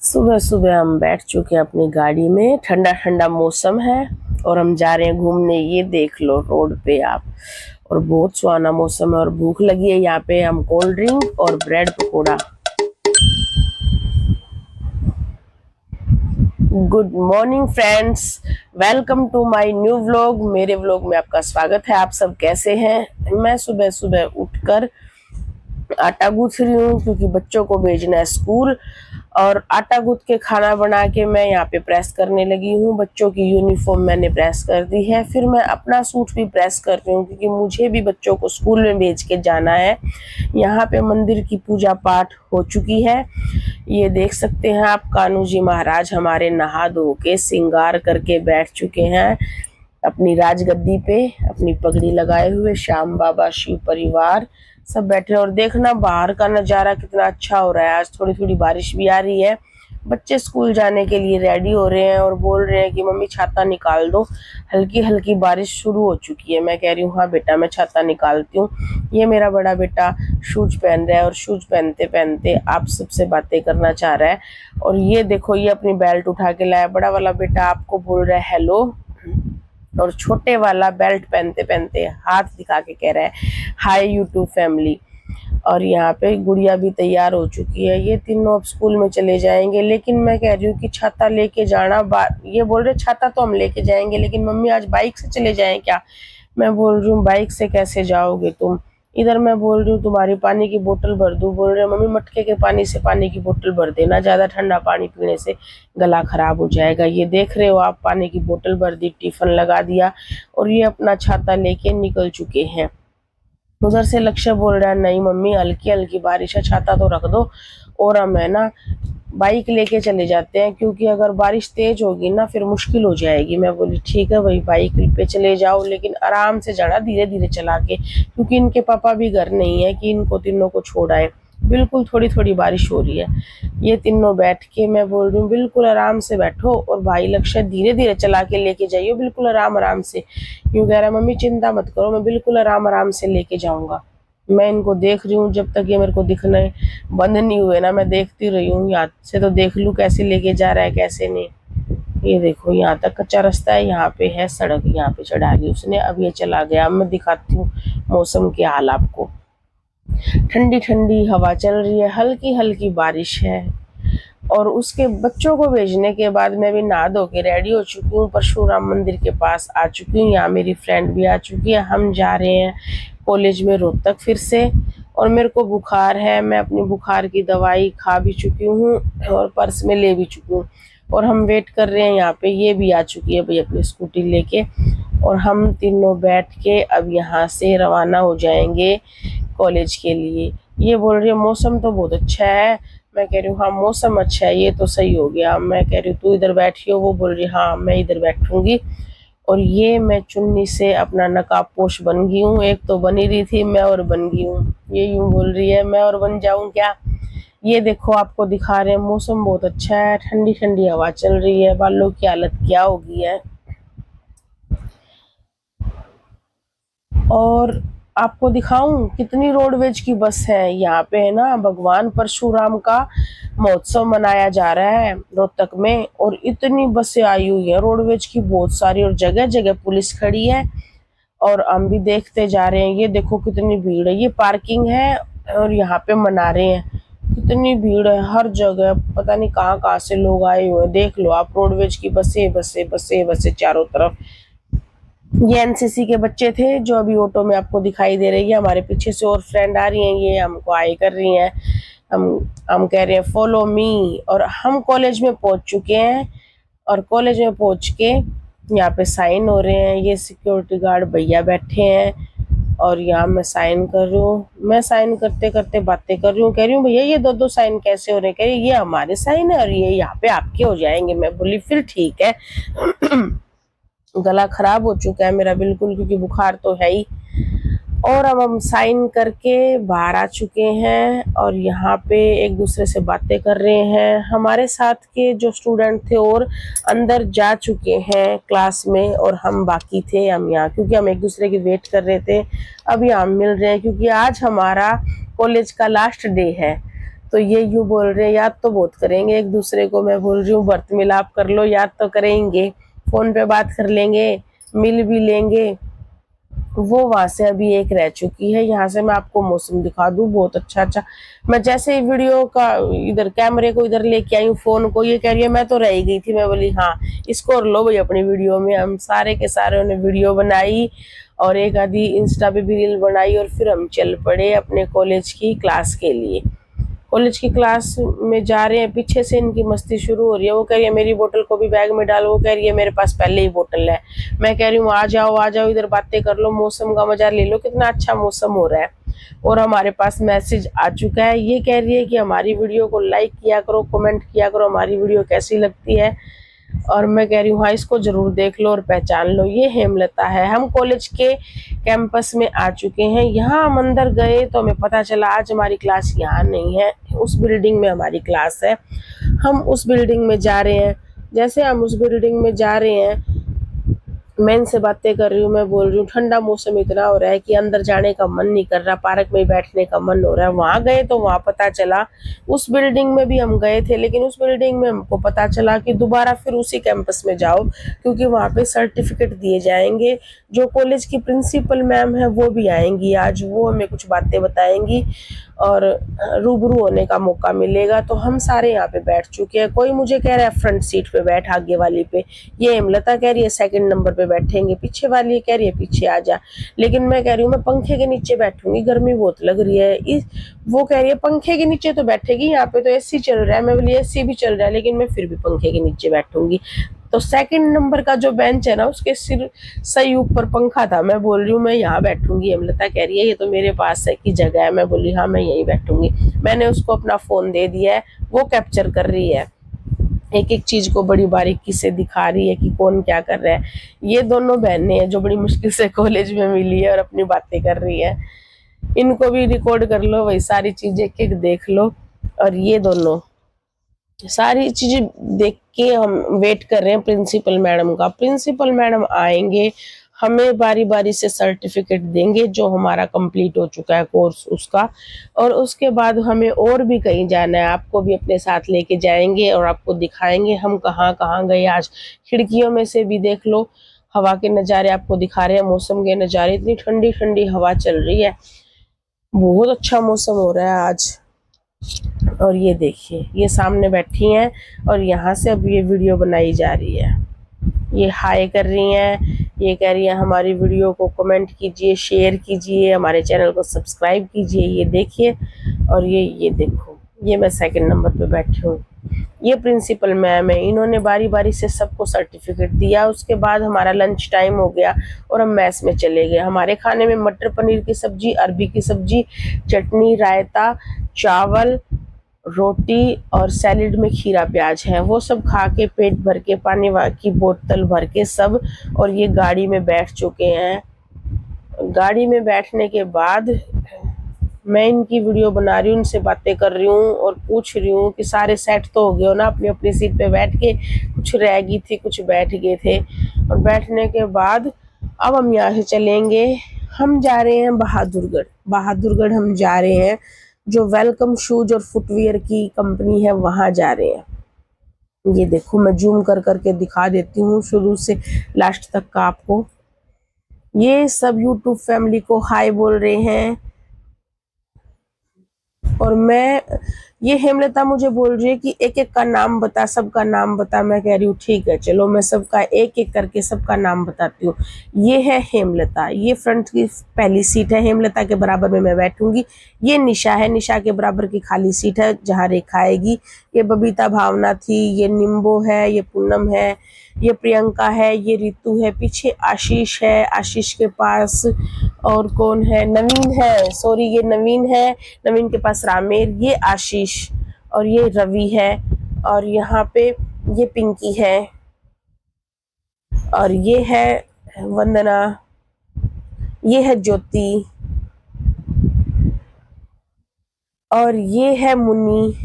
सुबह सुबह हम बैठ चुके हैं अपनी गाड़ी में। ठंडा ठंडा मौसम है और हम जा रहे हैं घूमने। ये देख लो रोड पे आप। और बहुत सुहाना मौसम है और भूख लगी है। यहाँ पे हम कोल्ड ड्रिंक और bread pakora. Good morning friends, welcome to my new vlog. मेरे व्लॉग में आपका स्वागत है। आप सब कैसे हैं? मैं सुबह सुबह उठकर आटा गूंथ रही हूँ क्योंकि बच्चों को भेजना है स्कूल। और आटा गूंथ के खाना बना के मैं यहाँ पे प्रेस करने लगी हूँ। बच्चों की यूनिफॉर्म मैंने प्रेस कर दी है। फिर मैं अपना सूट भी प्रेस कर रही हूँ क्योंकि मुझे भी बच्चों को स्कूल में भेज के जाना है। यहाँ पे मंदिर की पूजा पाठ हो चुकी है। ये देख सकते हैं आप, कान्हू जी महाराज हमारे नहा धो के श्रृंगार करके बैठ चुके हैं अपनी राजगद्दी पे, अपनी पगड़ी लगाए हुए। श्याम बाबा, शिव परिवार सब बैठे। और देखना बाहर का नजारा कितना अच्छा हो रहा है। आज थोड़ी थोड़ी बारिश भी आ रही है। बच्चे स्कूल जाने के लिए रेडी हो रहे हैं और बोल रहे हैं कि मम्मी छाता निकाल दो। हल्की हल्की बारिश शुरू हो चुकी है। मैं कह रही हूँ हाँ बेटा मैं छाता निकालती हूँ। ये मेरा बड़ा बेटा शूज पहन रहा है और शूज पहनते पहनते आप सबसे बातें करना चाह रहा है। और ये देखो, ये अपनी बेल्ट उठा के लाया। बड़ा वाला बेटा आपको बोल रहा है हेलो, और छोटे वाला बेल्ट पहनते पहनते हाथ दिखा के कह रहा है हाय यूट्यूब फैमिली। और यहाँ पे गुड़िया भी तैयार हो चुकी है। ये तीनों अब स्कूल में चले जाएंगे। लेकिन मैं कह रही हूँ कि छाता लेके जाना, ये बोल रहे छाता तो हम लेके जाएंगे लेकिन मम्मी आज बाइक से चले जाएं क्या? मैं बोल रही हूँ बाइक से कैसे जाओगे तुम? इधर मैं बोल रही हूँ तुम्हारी पानी की बोतल भर दूँ। बोल रहे मम्मी मटके के पानी से पानी की बोतल भर देना, ज्यादा ठंडा पानी पीने से गला खराब हो जाएगा। ये देख रहे हो आप, पानी की बोतल भर दी, टिफिन लगा दिया और ये अपना छाता लेके निकल चुके हैं। उधर से लक्ष्य बोल रहा है नहीं मम्मी हल्की हल्की बारिश है, छाता तो रख दो और हम है ना बाइक लेके चले जाते हैं क्योंकि अगर बारिश तेज होगी ना फिर मुश्किल हो जाएगी। मैं बोली ठीक है भाई बाइक पे चले जाओ लेकिन आराम से जाना, धीरे धीरे चला के, क्योंकि इनके पापा भी घर नहीं है कि इनको तीनों को छोड़ आए। बिल्कुल थोड़ी थोड़ी बारिश हो रही है। ये तीनों बैठ के, मैं बोल रही हूँ बिल्कुल आराम से बैठो और भाई लक्ष्य धीरे धीरे चला के लेके जाइयो, बिल्कुल आराम आराम से। यूँ कह रहा है मम्मी चिंता मत करो मैं बिल्कुल आराम आराम से लेके जाऊंगा। मैं इनको देख रही हूँ जब तक ये मेरे को दिखने बंद नहीं हुए ना, मैं देखती रही हूँ। याद से तो देख लूँ कैसे लेके जा रहा है कैसे नहीं। ये देखो यहाँ तक कच्चा रास्ता है, यहाँ पे है सड़क, यहाँ पे चढ़ा ली उसने। अब ये चला गया। अब मैं दिखाती हूँ मौसम के हाल आपको। ठंडी ठंडी हवा चल रही है, हल्की हल्की बारिश है। और उसके बच्चों को भेजने के बाद मैं भी नहा धो के रेडी हो चुकी हूँ। परशुराम मंदिर के पास आ चुकी हूँ। यहाँ मेरी फ्रेंड भी आ चुकी है। हम जा रहे हैं कॉलेज में रोहतक फिर से। और मेरे को बुखार है, मैं अपनी बुखार की दवाई खा भी चुकी हूँ और पर्स में ले भी चुकी हूँ। और हम वेट कर रहे हैं यहाँ पे। ये भी आ चुकी है भाई अपनी स्कूटी लेके। और हम तीनों बैठ के अब यहाँ से रवाना हो जाएंगे कॉलेज के लिए। ये बोल रही है मौसम तो बहुत अच्छा है। मैं कह रही हूँ हाँ मौसम अच्छा है, ये तो सही हो गया। मैं कह रही हूँ तू इधर बैठी हो? वो बोल रही हाँ मैं इधर बैठूंगी। और ये मैं चुन्नी से अपना नकाब पोश बन गई हूँ। एक तो बनी रही थी, मैं और बन गई हूँ। ये यूं बोल रही है मैं और बन जाऊं क्या? ये देखो आपको दिखा रहे हैं, मौसम बहुत अच्छा है, ठंडी ठंडी हवा चल रही है। बालों की हालत क्या होगी है। और आपको दिखाऊं कितनी रोडवेज की बस है यहाँ पे, है ना भगवान परशुराम का महोत्सव मनाया जा रहा है रोहतक में। और इतनी बसें आई हुई है रोडवेज की, बहुत सारी, और जगह जगह पुलिस खड़ी है। और हम भी देखते जा रहे हैं। ये देखो कितनी भीड़ है, ये पार्किंग है और यहाँ पे मना रहे हैं। कितनी भीड़ है हर जगह, पता नहीं कहाँ कहाँ से लोग आए हुए हैं। देख लो आप रोडवेज की बसें बसें बसें बसें चारों तरफ। ये एनसीसी के बच्चे थे जो अभी ऑटो में आपको दिखाई दे रही है। हमारे पीछे से और फ्रेंड आ रही हैं, ये हमको हाई कर रही हैं। हम हम कह रहे हैं फॉलो मी। और हम कॉलेज में पहुंच चुके हैं। और कॉलेज में पहुंच के यहाँ पे साइन हो रहे हैं। ये सिक्योरिटी गार्ड भैया बैठे हैं और यहाँ मैं साइन कर रही हूँ। मैं साइन करते करते बातें कर रही हूँ। कह रही हूँ भैया ये दो दो साइन कैसे हो रहे हैं? कह रही ये हमारे साइन है और ये यहाँ पे आपके हो जाएंगे। मैं बोली फिर ठीक है। गला खराब हो चुका है मेरा बिल्कुल, क्योंकि बुखार तो है ही। और अब हम साइन करके बाहर आ चुके हैं और यहाँ पे एक दूसरे से बातें कर रहे हैं। हमारे साथ के जो स्टूडेंट थे और अंदर जा चुके हैं क्लास में और हम बाकी थे। हम यहाँ क्योंकि हम एक दूसरे की वेट कर रहे थे, अब यहाँ मिल रहे हैं क्योंकि आज हमारा कॉलेज का लास्ट डे है। तो ये यूँ बोल रहे हैं याद तो बहुत करेंगे एक दूसरे को। मैं बोल रही हूँ व्रत मिलाप कर लो, याद तो करेंगे, फोन पे बात कर लेंगे, मिल भी लेंगे। वो वहां से अभी एक रह चुकी है। यहाँ से मैं आपको मौसम दिखा दूं, बहुत अच्छा अच्छा। मैं जैसे ही वीडियो का इधर कैमरे को इधर लेके आई हूँ, फोन को, ये कह रही है मैं तो रह ही गई थी। मैं बोली हाँ इसको और लो भाई अपनी वीडियो में। हम सारे के सारे ने वीडियो बनाई और एक आधी इंस्टा पे भी रील बनाई और फिर हम चल पड़े अपने कॉलेज की क्लास के लिए। कॉलेज की क्लास में जा रहे हैं, पीछे से इनकी मस्ती शुरू हो रही है। वो कह रही है मेरी बोतल को भी बैग में डालो, वो कह रही है मेरे पास पहले ही बोतल है। मैं कह रही हूँ आ जाओ इधर बातें कर लो, मौसम का मजा ले लो, कितना अच्छा मौसम हो रहा है। और हमारे पास मैसेज आ चुका है, ये कह रही है कि हमारी वीडियो को लाइक किया करो, कमेंट किया करो, हमारी वीडियो कैसी लगती है। और मैं कह रही हूँ हाँ इसको जरूर देख लो और पहचान लो, ये हेमलता है। हम कॉलेज के कैंपस में आ चुके हैं। यहाँ हम अंदर गए तो हमें पता चला आज हमारी क्लास यहाँ नहीं है, उस बिल्डिंग में हमारी क्लास है। हम उस बिल्डिंग में जा रहे हैं। जैसे हम उस बिल्डिंग में जा रहे हैं, मैं इनसे बातें कर रही हूँ, मैं बोल रही हूँ ठंडा मौसम इतना हो रहा है कि अंदर जाने का मन नहीं कर रहा, पार्क में बैठने का मन हो रहा है। वहां गए तो वहां पता चला, उस बिल्डिंग में भी हम गए थे लेकिन उस बिल्डिंग में हमको पता चला कि दोबारा फिर उसी कैंपस में जाओ, क्योंकि वहां पे सर्टिफिकेट दिए जाएंगे। जो कॉलेज की प्रिंसिपल मैम है वो भी आएंगी आज, वो हमें कुछ बातें बताएंगी और रूबरू होने का मौका मिलेगा। तो हम सारे यहाँ पे बैठ चुके हैं। कोई मुझे कह रहा है फ्रंट सीट पे बैठ, आगे वाली पे। ये हेमलता कह रही है सेकंड नंबर पे बैठेंगे, पीछे वाली कह रही है पीछे आ जा। लेकिन मैं कह रही हूँ मैं पंखे के नीचे बैठूंगी, गर्मी बहुत लग रही है। वो कह रही है पंखे के नीचे तो बैठेगी, यहाँ पे तो एसी चल रहा है। मैं बोली एसी भी चल रहा है लेकिन मैं फिर भी पंखे के नीचे बैठूंगी। तो सेकंड नंबर का जो बेंच है ना, उसके सिर सही ऊपर पंखा था। मैं बोल रही हूँ मैं यहाँ बैठूंगी। हेमलता कह रही है ये तो मेरे पास है की जगह है। मैं बोली हाँ मैं यहीं बैठूंगी। मैंने उसको अपना फोन दे दिया है, वो कैप्चर कर रही है, एक एक चीज को बड़ी बारीकी से दिखा रही है कि कौन क्या कर रहा है। ये दोनों बहनें हैं जो बड़ी मुश्किल से कॉलेज में मिली है और अपनी बातें कर रही है। इनको भी रिकॉर्ड कर लो, वही सारी चीजें एक एक देख लो। और ये दोनों सारी चीजें देख के हम वेट कर रहे हैं प्रिंसिपल मैडम का। प्रिंसिपल मैडम आएंगे, हमें बारी बारी से सर्टिफिकेट देंगे जो हमारा कंप्लीट हो चुका है कोर्स उसका। और उसके बाद हमें और भी कहीं जाना है, आपको भी अपने साथ लेके जाएंगे और आपको दिखाएंगे हम कहाँ कहाँ गए आज। खिड़कियों में से भी देख लो, हवा के नज़ारे आपको दिखा रहे हैं, मौसम के नज़ारे। इतनी ठंडी ठंडी हवा चल रही है, बहुत अच्छा मौसम हो रहा है आज। और ये देखिए ये सामने बैठी हैं और यहाँ से अब ये वीडियो बनाई जा रही है। ये हाय कर रही हैं, ये कह रही है हमारी वीडियो को कमेंट कीजिए, शेयर कीजिए, हमारे चैनल को सब्सक्राइब कीजिए। ये देखिए, और ये देखो, ये मैं सेकंड नंबर पे बैठी हूँ। ये प्रिंसिपल मैम है, इन्होंने बारी बारी से सबको सर्टिफिकेट दिया। उसके बाद हमारा लंच टाइम हो गया और हम मैस में चले गए। हमारे खाने में मटर पनीर की सब्जी, अरबी की सब्जी, चटनी, रायता, चावल, रोटी और सैलेड में खीरा प्याज है। वो सब खा के पेट भर के, पानी की बोतल भर के सब, और ये गाड़ी में बैठ चुके हैं। गाड़ी में बैठने के बाद मैं इनकी वीडियो बना रही हूँ, उनसे बातें कर रही हूँ और पूछ रही हूँ कि सारे सेट तो हो गए हो ना अपनी अपनी सीट पे बैठ के। कुछ रह गई थी, कुछ बैठ गए थे। और बैठने के बाद अब हम यहाँ से चलेंगे। हम जा रहे हैं बहादुरगढ़। बहादुरगढ़ हम जा रहे हैं, जो वेलकम शूज और फुटवियर की कंपनी है वहां जा रहे हैं। ये देखो मैं जूम कर करके दिखा देती हूँ शुरू से लास्ट तक का आपको। ये सब यूट्यूब फैमिली को हाय बोल रहे हैं। और मैं, ये हेमलता मुझे बोल रही है कि एक एक का नाम बता, सबका नाम बता। मैं कह रही हूँ ठीक है चलो मैं सबका एक एक करके सबका नाम बताती हूँ। ये है हेमलता, ये फ्रंट की पहली सीट है, हेमलता के बराबर में मैं बैठूंगी। ये निशा है, निशा के बराबर की खाली सीट है जहाँ रेखा आएगी। ये बबीता भावना थी, ये निम्बो है, ये पूनम है, ये प्रियंका है, ये रितु है, पीछे आशीष है, आशीष के पास और कौन है, नवीन है, सॉरी ये नवीन है, नवीन के पास रामेर, ये आशीष और ये रवि है, और यहाँ पे ये पिंकी है, और ये है वंदना, ये है ज्योति, और ये है मुन्नी।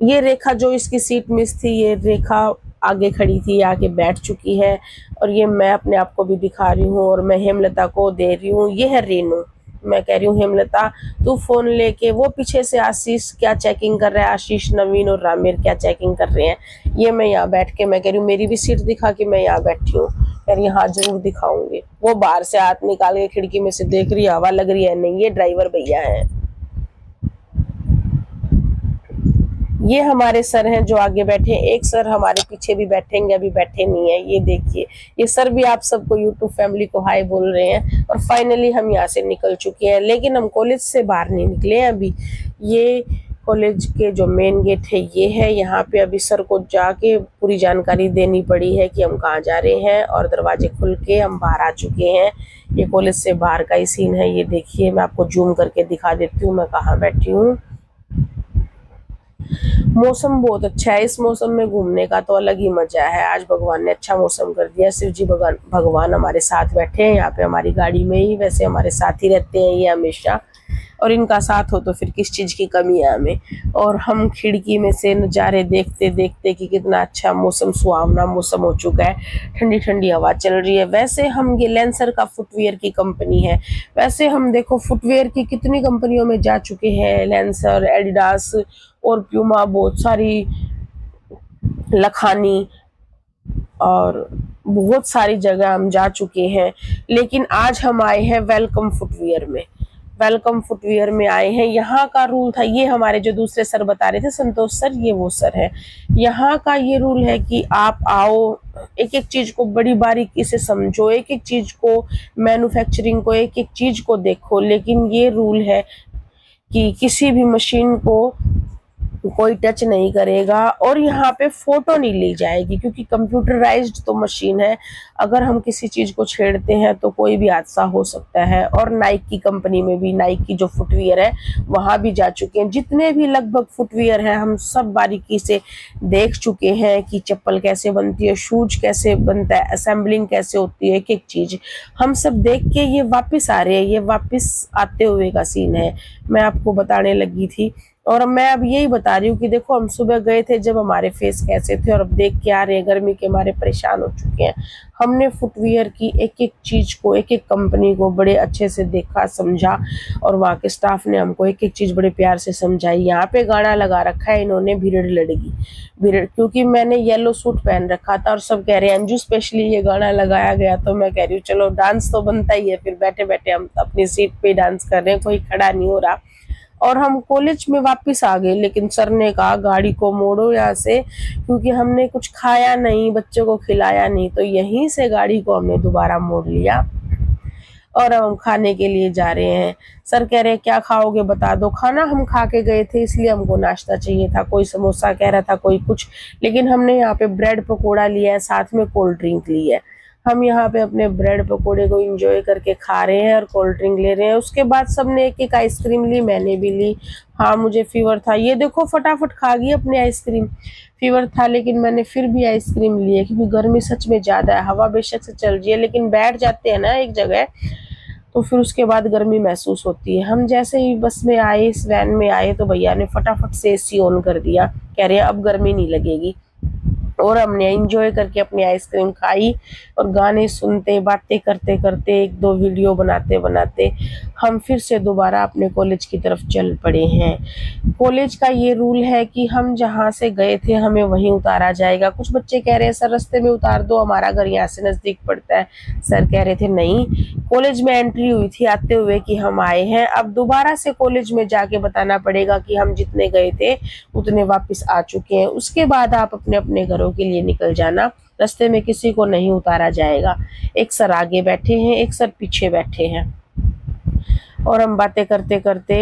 ये रेखा जो इसकी सीट मिस थी, ये रेखा आगे खड़ी थी, आके बैठ चुकी है। और ये मैं अपने आप को भी दिखा रही हूँ और मैं हेमलता को दे रही हूँ। ये है रेनू, मैं कह रही हूँ हेमलता तू फोन लेके, वो पीछे से आशीष क्या चेकिंग कर रहा है, आशीष, नवीन और रामेर क्या चेकिंग कर रहे हैं। ये मैं यहाँ बैठ के, मैं कह रही हूँ मेरी भी सीट दिखा कि मैं यहाँ बैठी हूँ। कह रही हाँ जरूर दिखाऊंगी। वो बाहर से हाथ निकाल के खिड़की में से देख रही है हवा लग रही है, नहीं ये ड्राइवर भैया है। ये हमारे सर हैं जो आगे बैठे, एक सर हमारे पीछे भी बैठेंगे, अभी बैठे नहीं है। ये देखिए ये सर भी आप सबको यूट्यूब फैमिली को हाय बोल रहे हैं। और फाइनली हम यहाँ से निकल चुके हैं, लेकिन हम कॉलेज से बाहर नहीं निकले हैं अभी। ये कॉलेज के जो मेन गेट है ये है, यहाँ पे अभी सर को जाके पूरी जानकारी देनी पड़ी है कि हम कहाँ जा रहे हैं, और दरवाजे खुल के हम बाहर आ चुके हैं। ये कॉलेज से बाहर का ही सीन है। ये देखिए मैं आपको जूम करके दिखा देती हूँ मैं कहाँ बैठी हूँ। मौसम बहुत अच्छा है, इस मौसम में घूमने का तो अलग ही मजा है। आज भगवान ने अच्छा मौसम कर दिया। शिव जी भगवान हमारे साथ बैठे हैं यहाँ पे हमारी गाड़ी में ही, वैसे हमारे साथ ही रहते हैं ये हमेशा, और इनका साथ हो तो फिर किस चीज की कमी है हमें। और हम खिड़की में से नज़ारे देखते देखते कि कितना अच्छा मौसम, सुहावना मौसम हो चुका है, ठंडी ठंडी हवा चल रही है। वैसे हम, ये लेंसर का फुटवेयर की कंपनी है, वैसे हम देखो फुटवेयर की कितनी कंपनियों में जा चुके हैं, लेंसर, एडिडास और प्यूमा, बहुत सारी, लखानी, और बहुत सारी जगह हम जा चुके हैं। लेकिन आज हम आए हैं वेलकम फुटवियर में। वेलकम फुटवियर में आए हैं। यहाँ का रूल था, ये हमारे जो दूसरे सर बता रहे थे, संतोष सर, ये वो सर है। यहाँ का ये रूल है कि आप आओ, एक एक चीज को बड़ी बारीकी से समझो, एक एक चीज को, मैन्युफैक्चरिंग को, एक एक चीज को देखो। लेकिन ये रूल है कि किसी भी मशीन को कोई टच नहीं करेगा, और यहाँ पे फोटो नहीं ली जाएगी, क्योंकि कंप्यूटराइज्ड तो मशीन है। अगर हम किसी चीज को छेड़ते हैं तो कोई भी हादसा हो सकता है। और नाइक की कंपनी में भी, नाइक की जो फुटवियर है वहां भी जा चुके हैं। जितने भी लगभग फुटवियर हैं हम सब बारीकी से देख चुके हैं कि चप्पल कैसे बनती है, शूज कैसे बनता है, असेंबलिंग कैसे होती है, एक एक चीज हम सब देख के ये वापिस आ रहे हैं। ये वापिस आते हुए का सीन है, मैं आपको बताने लगी थी। और मैं अब यही बता रही हूँ कि देखो हम सुबह गए थे जब हमारे फेस कैसे थे, और अब देख के आ रहे हैं गर्मी के मारे परेशान हो चुके हैं। हमने फुटवियर की एक एक चीज को, एक एक कंपनी को बड़े अच्छे से देखा, समझा, और वहाँ के स्टाफ ने हमको एक एक चीज बड़े प्यार से समझाई। यहाँ पे गाना लगा रखा है इन्होंने, भिड़ड़ लड़गी भिड़ड़, क्योंकि मैंने येलो सूट पहन रखा था और सब कह रहे हैं अंजू स्पेशली ये गाना लगाया गया, तो मैं कह रही हूँ चलो डांस तो बनता ही है। फिर बैठे बैठे हम अपनी सीट पे डांस कर रहे हैं, कोई खड़ा नहीं हो रहा। और हम कॉलेज में वापस आ गए, लेकिन सर ने कहा गाड़ी को मोड़ो यहाँ से, क्योंकि हमने कुछ खाया नहीं, बच्चों को खिलाया नहीं, तो यहीं से गाड़ी को हमने दोबारा मोड़ लिया और हम खाने के लिए जा रहे हैं। सर कह रहे क्या खाओगे बता दो। खाना हम खा के गए थे, इसलिए हमको नाश्ता चाहिए था। कोई समोसा कह रहा था, कोई कुछ, लेकिन हमने यहाँ पे ब्रेड पकोड़ा लिया है, साथ में कोल्ड ड्रिंक ली है। हम यहाँ पे अपने ब्रेड पकोड़े को एंजॉय करके खा रहे हैं और कोल्ड ड्रिंक ले रहे हैं। उसके बाद सबने एक एक आइसक्रीम ली, मैंने भी ली। हाँ मुझे फीवर था, ये देखो फटाफट खा गई अपनी आइसक्रीम। फीवर था लेकिन मैंने फिर भी आइसक्रीम ली है, क्योंकि गर्मी सच में ज्यादा है। हवा बेशक से चल रही है, लेकिन बैठ जाते हैं ना एक जगह तो फिर उसके बाद गर्मी महसूस होती है। हम जैसे ही बस में आए, इस वैन में आए, तो भैया ने फटाफट से एसी ऑन कर दिया, कह रहे हैं अब गर्मी नहीं लगेगी। और हमने एंजॉय करके अपनी आइसक्रीम खाई और गाने सुनते, बातें करते करते, एक दो वीडियो बनाते बनाते हम फिर से दोबारा अपने कॉलेज की तरफ चल पड़े हैं। कॉलेज का ये रूल है कि हम जहाँ से गए थे हमें वहीं उतारा जाएगा। कुछ बच्चे कह रहे हैं सर रास्ते में उतार दो, हमारा घर यहाँ से नजदीक पड़ता है। सर कह रहे थे नहीं, कॉलेज में एंट्री हुई थी आते हुए कि हम आए हैं, अब दोबारा से कॉलेज में जाके बताना पड़ेगा कि हम जितने गए थे उतने वापस आ चुके हैं। उसके बाद आप अपने अपने घरों के लिए निकल जाना, रास्ते में किसी को नहीं उतारा जाएगा। एक सर आगे बैठे हैं, एक सर पीछे बैठे हैं, और हम बातें करते करते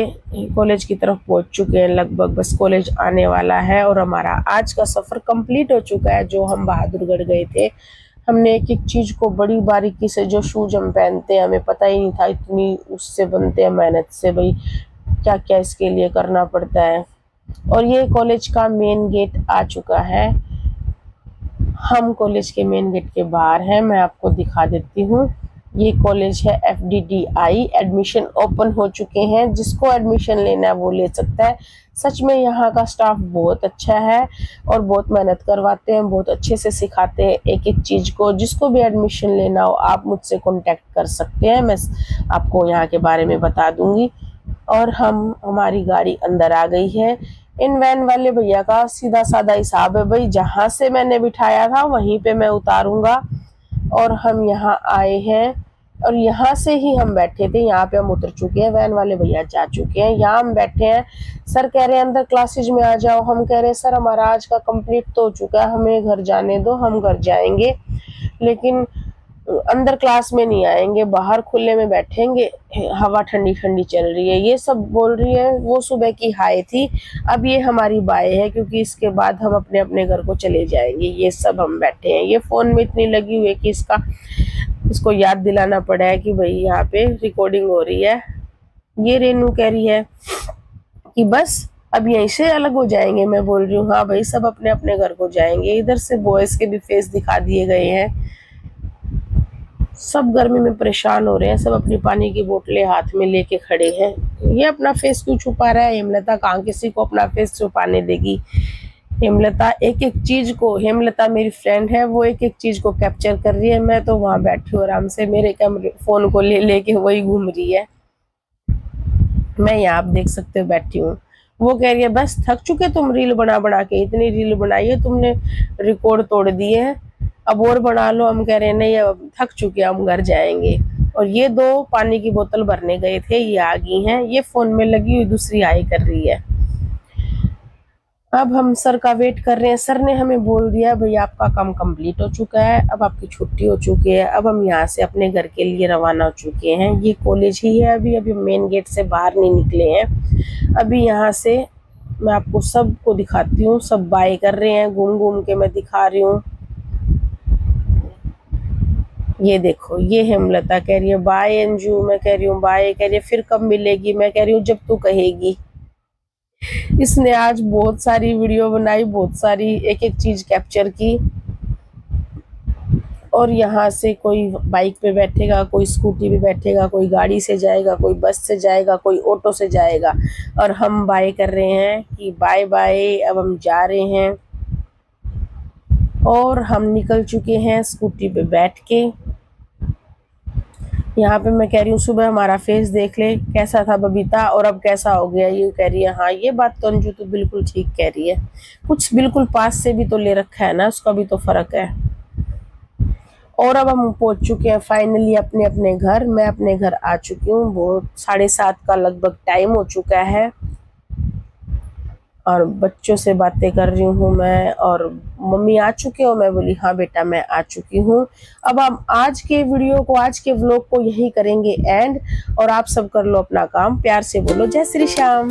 कॉलेज की तरफ पहुंच चुके हैं। लगभग बस कॉलेज आने वाला है और हमारा आज का सफर कंप्लीट हो चुका है। जो हम बहादुरगढ़ गए थे, हमने एक एक चीज को बड़ी बारीकी से, जो शूज हम पहनते हैं हमें पता ही नहीं था इतनी उससे बनते हैं मेहनत से, भाई क्या क्या इसके लिए करना पड़ता है। और ये कॉलेज का मेन गेट आ चुका है। हम कॉलेज के मेन गेट के बाहर हैं, मैं आपको दिखा देती हूँ। ये कॉलेज है FDDI। एडमिशन ओपन हो चुके हैं, जिसको एडमिशन लेना है वो ले सकता है। सच में यहाँ का स्टाफ बहुत अच्छा है और बहुत मेहनत करवाते हैं, बहुत अच्छे से सिखाते हैं एक एक चीज़ को। जिसको भी एडमिशन लेना हो आप मुझसे कांटेक्ट कर सकते हैं, मैं आपको यहाँ के बारे में बता दूंगी। और हमारी गाड़ी अंदर आ गई है। इन वैन वाले भैया का सीधा साधा हिसाब है भाई, जहाँ से मैंने बिठाया था वहीं पे मैं उतारूंगा। और हम यहाँ आए हैं और यहाँ से ही हम बैठे थे, यहाँ पे हम उतर चुके हैं, वैन वाले भैया जा चुके हैं, यहाँ हम बैठे हैं। सर कह रहे हैं अंदर क्लासेज में आ जाओ, हम कह रहे हैं सर हमारा आज का कंप्लीट तो हो चुका है, हमें घर जाने दो, हम घर जाएंगे, लेकिन अंदर क्लास में नहीं आएंगे, बाहर खुले में बैठेंगे, हवा ठंडी ठंडी चल रही है, ये सब बोल रही है। वो सुबह की हाय थी, अब ये हमारी बाय है, क्योंकि इसके बाद हम अपने अपने घर को चले जाएंगे। ये सब हम बैठे हैं, ये फोन में इतनी लगी हुई है कि इसको याद दिलाना पड़ा है कि भाई यहाँ पे रिकॉर्डिंग हो रही है। ये रेनू कह रही है कि बस अब यहीं से अलग हो जाएंगे। मैं बोल रही हूँ हाँ भाई सब अपने अपने घर को जाएंगे। इधर से बॉयज के भी फेस दिखा दिए गए हैं, सब गर्मी में परेशान हो रहे हैं, सब अपनी पानी की बोतलें हाथ में लेके खड़े हैं। ये अपना फेस क्यों छुपा रहा है? हेमलता कहाँ किसी को अपना फेस छुपाने देगी? हेमलता एक एक चीज को, हेमलता मेरी फ्रेंड है, वो एक एक चीज को कैप्चर कर रही है। मैं तो वहां बैठी हूँ आराम से, मेरे कैमरे फोन को ले लेके वही घूम रही है। मैं यहाँ आप देख सकते हो बैठी हूँ। वो कह रही है बस थक चुके तुम रील बना बना के, इतनी रील बनाई है तुमने, रिकॉर्ड तोड़ दिए हैं, अब और बना लो। हम कह रहे हैं नहीं अब थक चुके, हम घर जाएंगे। और ये दो पानी की बोतल भरने गए थे, ये आ गई हैं, ये फोन में लगी हुई दूसरी हाई कर रही है। अब हम सर का वेट कर रहे हैं। सर ने हमें बोल दिया भाई आपका काम कंप्लीट हो चुका है, अब आपकी छुट्टी हो चुकी है, अब हम यहाँ से अपने घर के लिए रवाना हो चुके हैं। ये कॉलेज ही है, अभी अभी मेन गेट से बाहर नहीं निकले हैं। अभी यहाँ से मैं आपको सबको दिखाती हूँ, सब बाय कर रहे हैं, घूम घूम के मैं दिखा रही हूँ। ये देखो, ये हेमलता कह रही है बाय अंजू, मैं कह रही हूँ बाय, कह रही है फिर कब मिलेगी, मैं कह रही हूँ जब तू कहेगी। इसने आज बहुत सारी वीडियो बनाई, बहुत सारी एक एक चीज कैप्चर की। और यहाँ से कोई बाइक पे बैठेगा, कोई स्कूटी पे बैठेगा, कोई गाड़ी से जाएगा, कोई बस से जाएगा, कोई ऑटो से जाएगा। और हम बाय कर रहे हैं कि बाय बाय, अब हम जा रहे हैं। और हम निकल चुके हैं स्कूटी पे बैठ के। यहाँ पे मैं कह रही हूँ सुबह हमारा फेस देख ले कैसा था बबीता, और अब कैसा हो गया। ये कह रही है हाँ ये बात तो अंजू तो बिल्कुल ठीक कह रही है, कुछ बिल्कुल पास से भी तो ले रखा है ना, उसका भी तो फर्क है। और अब हम पहुंच चुके हैं फाइनली अपने अपने घर। मैं अपने घर आ चुकी हूँ, बहुत 7:30 का लगभग टाइम हो चुका है। और बच्चों से बातें कर रही हूँ मैं, और मम्मी आ चुके हो? मैं बोली हाँ बेटा मैं आ चुकी हूँ। अब हम आज के वीडियो को, आज के व्लॉग को यही करेंगे एंड। और आप सब कर लो अपना काम, प्यार से बोलो जय श्री श्याम।